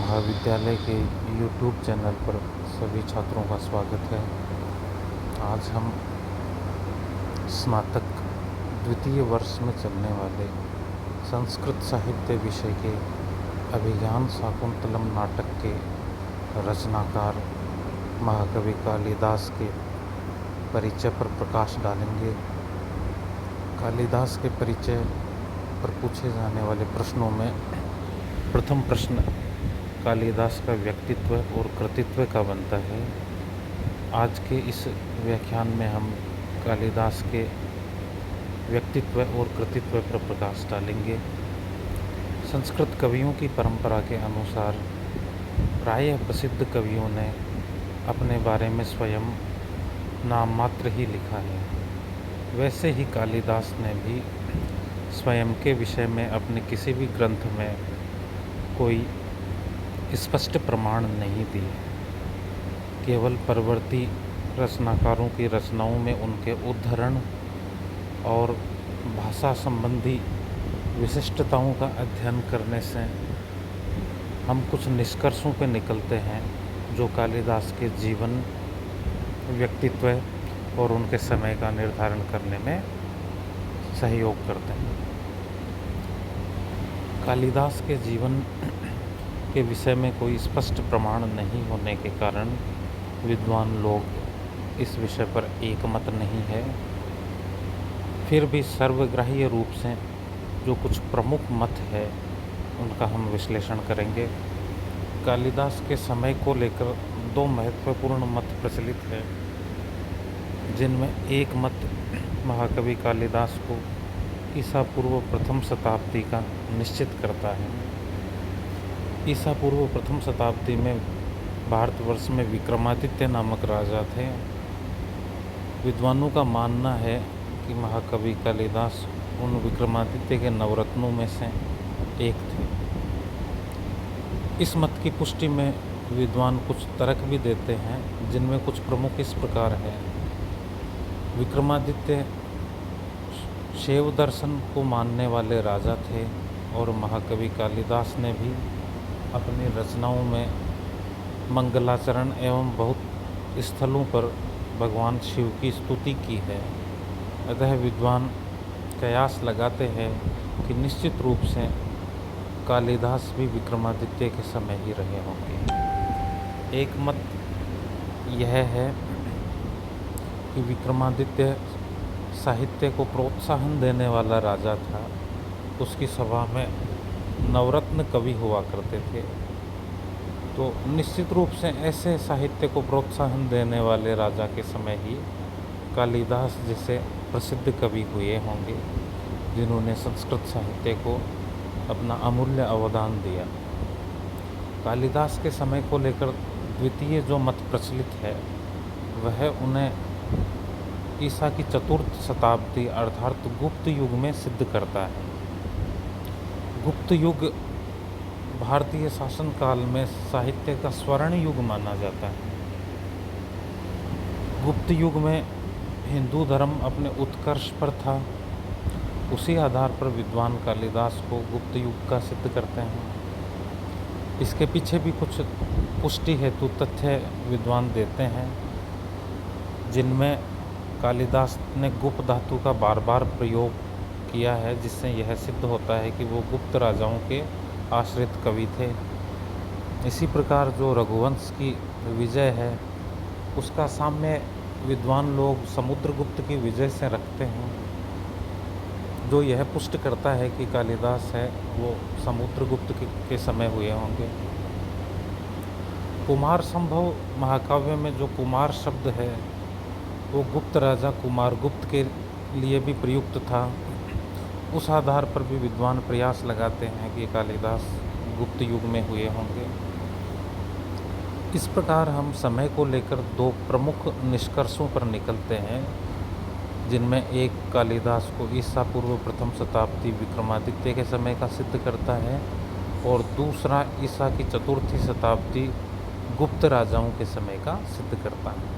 महाविद्यालय के YouTube channel पर सभी छात्रों का स्वागत है। आज हम स्नातक द्वितीय वर्ष में चलने वाले संस्कृत साहित्य विषय के अभिज्ञान शाकुंतलम नाटक के रचनाकार महाकवि कालिदास के परिचय पर प्रकाश डालेंगे। कालिदास के परिचय पर पूछे जाने वाले प्रश्नों में प्रथम प्रश्न कालिदास का व्यक्तित्व और कृतित्व का बनता है। आज के इस व्याख्यान में हम कालिदास के व्यक्तित्व और कृतित्व पर प्रकाश डालेंगे। संस्कृत कवियों की परंपरा के अनुसार प्रायः प्रसिद्ध कवियों ने अपने बारे में स्वयं नाम मात्र ही लिखा है। वैसे ही कालिदास ने भी स्वयं के विषय में अपने किसी भी ग्रंथ में कोई स्पष्ट प्रमाण नहीं दिए। केवल परवर्ती रचनाकारों की रचनाओं में उनके उद्धरण और भाषा संबंधी विशिष्टताओं का अध्ययन करने से हम कुछ निष्कर्षों पर निकलते हैं जो कालिदास के जीवन, व्यक्तित्व और उनके समय का निर्धारण करने में सहयोग करते हैं। कालिदास के जीवन के विषय में कोई स्पष्ट प्रमाण नहीं होने के कारण विद्वान लोग इस विषय पर एकमत नहीं है। फिर भी सर्वग्राह्य रूप से जो कुछ प्रमुख मत है उनका हम विश्लेषण करेंगे। कालिदास के समय को लेकर दो महत्वपूर्ण मत प्रचलित है, जिनमें एक मत महाकवि कालिदास को ईसा पूर्व प्रथम शताब्दी का निश्चित करता है। ईसा पूर्व प्रथम शताब्दी में भारतवर्ष में विक्रमादित्य नामक राजा थे। विद्वानों का मानना है कि महाकवि कालिदास उन विक्रमादित्य के नवरत्नों में से एक थे। इस मत की पुष्टि में विद्वान कुछ तर्क भी देते हैं, जिनमें कुछ प्रमुख इस प्रकार है। विक्रमादित्य शैव दर्शन को मानने वाले राजा थे और महाकवि कालिदास ने भी अपनी रचनाओं में मंगलाचरण एवं बहुत स्थलों पर भगवान शिव की स्तुति की है। अतः विद्वान कयास लगाते हैं कि निश्चित रूप से कालिदास भी विक्रमादित्य के समय ही रहे होंगे। एक मत यह है कि विक्रमादित्य साहित्य को प्रोत्साहन देने वाला राजा था। उसकी सभा में नवरत्न कवि हुआ करते थे, तो निश्चित रूप से ऐसे साहित्य को प्रोत्साहन देने वाले राजा के समय ही कालिदास जैसे प्रसिद्ध कवि हुए होंगे, जिन्होंने संस्कृत साहित्य को अपना अमूल्य अवदान दिया। कालिदास के समय को लेकर द्वितीय जो मत प्रचलित है वह उन्हें ईसा की चतुर्थ शताब्दी अर्थात गुप्त युग में सिद्ध करता है। गुप्त युग भारतीय शासनकाल में साहित्य का स्वर्ण युग माना जाता है। गुप्त युग में हिंदू धर्म अपने उत्कर्ष पर था। उसी आधार पर विद्वान कालिदास को गुप्त युग का सिद्ध करते हैं। इसके पीछे भी कुछ पुष्टि हेतु तथ्य विद्वान देते हैं, जिनमें कालिदास ने गुप्त धातु का बार बार प्रयोग किया है, जिससे यह सिद्ध होता है कि वो गुप्त राजाओं के आश्रित कवि थे। इसी प्रकार जो रघुवंश की विजय है उसका साम्य विद्वान लोग समुद्रगुप्त की विजय से रखते हैं, जो यह पुष्ट करता है कि कालिदास है वो समुद्रगुप्त के समय हुए होंगे। कुमार संभव महाकाव्य में जो कुमार शब्द है वो गुप्त राजा कुमारगुप्त के लिए भी प्रयुक्त था। उस आधार पर भी विद्वान प्रयास लगाते हैं कि कालिदास गुप्त युग में हुए होंगे। इस प्रकार हम समय को लेकर दो प्रमुख निष्कर्षों पर निकलते हैं, जिनमें एक कालिदास को ईसा पूर्व प्रथम शताब्दी विक्रमादित्य के समय का सिद्ध करता है और दूसरा ईसा की चतुर्थी शताब्दी गुप्त राजाओं के समय का सिद्ध करता है।